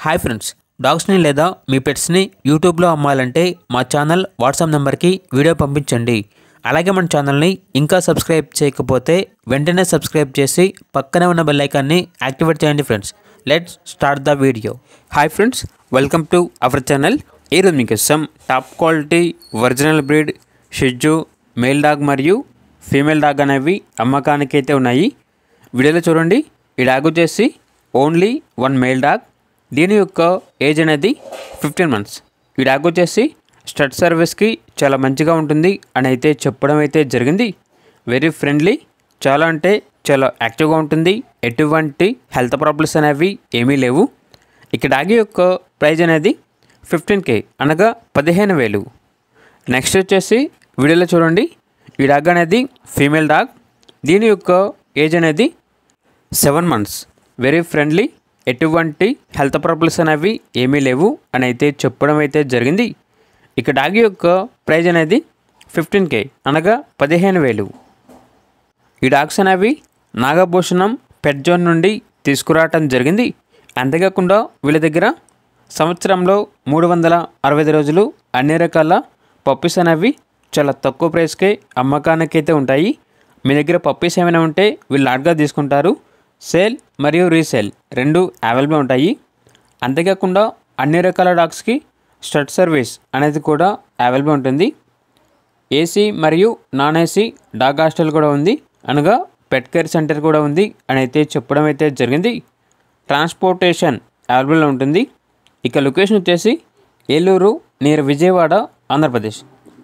Hi friends, డాగ్స్ని లేదా మీ పెట్స్ని యూట్యూబ్లో అమ్మాలంటే మా ఛానల్ వాట్సాప్ నెంబర్కి వీడియో పంపించండి. అలాగే మన ఛానల్ని ఇంకా సబ్స్క్రైబ్ చేయకపోతే వెంటనే సబ్స్క్రైబ్ చేసి పక్కనే ఉన్న బెల్ ఐకాన్ని యాక్టివేట్ చేయండి friends. Let's start the video. Hi friends, welcome to our channel. ఈరోజు మీకోసం top quality original breed Shih Tzu male dog మరియు ఫీమేల్ డాగ్ అనేవి అమ్మకానికి అయితే ఉన్నాయి. వీడియోలో చూడండి. ఈ డాగ్ వచ్చేసి ఓన్లీ వన్ మేల్ డాగ్. దీని యొక్క ఏజ్ అనేది 15 months. ఈ డాగ్ వచ్చేసి స్టడ్ సర్వీస్కి చాలా మంచిగా ఉంటుంది అని అయితే చెప్పడం అయితే జరిగింది. వెరీ ఫ్రెండ్లీ, చాలా అంటే చాలా యాక్టివ్గా ఉంటుంది. ఎటువంటి హెల్త్ ప్రాబ్లమ్స్ అనేవి ఏమీ లేవు. ఇక డాగ్ యొక్క ప్రైజ్ అనేది 15K అనగా 15,000. నెక్స్ట్ వచ్చేసి వీడియోలో చూడండి. ఈ డాగ్ అనేది ఫీమేల్ డాగ్. దీని యొక్క ఏజ్ అనేది 7 months. వెరీ ఫ్రెండ్లీ, ఎటువంటి హెల్త్ ప్రాబ్లమ్స్ అనేవి ఏమీ లేవు అని అయితే చెప్పడం అయితే జరిగింది. ఇక డాగ్ యొక్క ప్రైజ్ అనేది 15K అనగా 15,000. ఈ డాగ్స్ అనేవి నాగభూషణం పెట్ జోన్ నుండి తీసుకురావటం జరిగింది. అంతేకాకుండా వీళ్ళ దగ్గర సంవత్సరంలో 365 రోజులు అన్ని రకాల పప్పీస్ అనేవి చాలా తక్కువ ప్రైస్కే అమ్మకానికి అయితే ఉంటాయి. మీ దగ్గర పప్పీస్ ఏమైనా ఉంటే వీళ్ళు లాట్గా తీసుకుంటారు. సేల్ మరియు రీసేల్ రెండు అవైలబుల్ ఉంటాయి. అంతేకాకుండా అన్ని రకాల డాగ్స్కి స్టడ్ సర్వీస్ అనేది కూడా అవైలబుల్ ఉంటుంది. ఏసీ మరియు నాన్ ఏసీ డాగ్ హాస్టల్ కూడా ఉంది, అనగా పెట్ కేర్ సెంటర్ కూడా ఉంది అని అయితే చెప్పడం అయితే జరిగింది. ట్రాన్స్పోర్టేషన్ అవైలబుల్ ఉంటుంది. ఇక లొకేషన్ వచ్చేసి ఏలూరు నియర్ విజయవాడ, ఆంధ్రప్రదేశ్.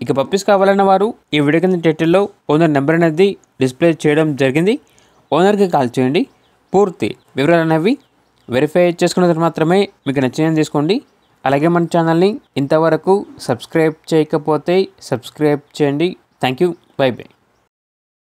ఇక పప్పీస్ కావాలన్న వారు ఈ వీడియో కింద టైటిల్లో ఓనర్ నెంబర్ అనేది డిస్ప్లే చేయడం జరిగింది. ఓనర్కి కాల్ చేయండి. పూర్తి వివరాలు అనేవి వెరిఫై చేసుకున్న తర్వాత మాత్రమే మీకు నచ్చిందని తీసుకోండి. అలాగే మన ఛానల్ని ఇంతవరకు సబ్స్క్రైబ్ చేయకపోతే సబ్స్క్రైబ్ చేయండి. Thank you. By by.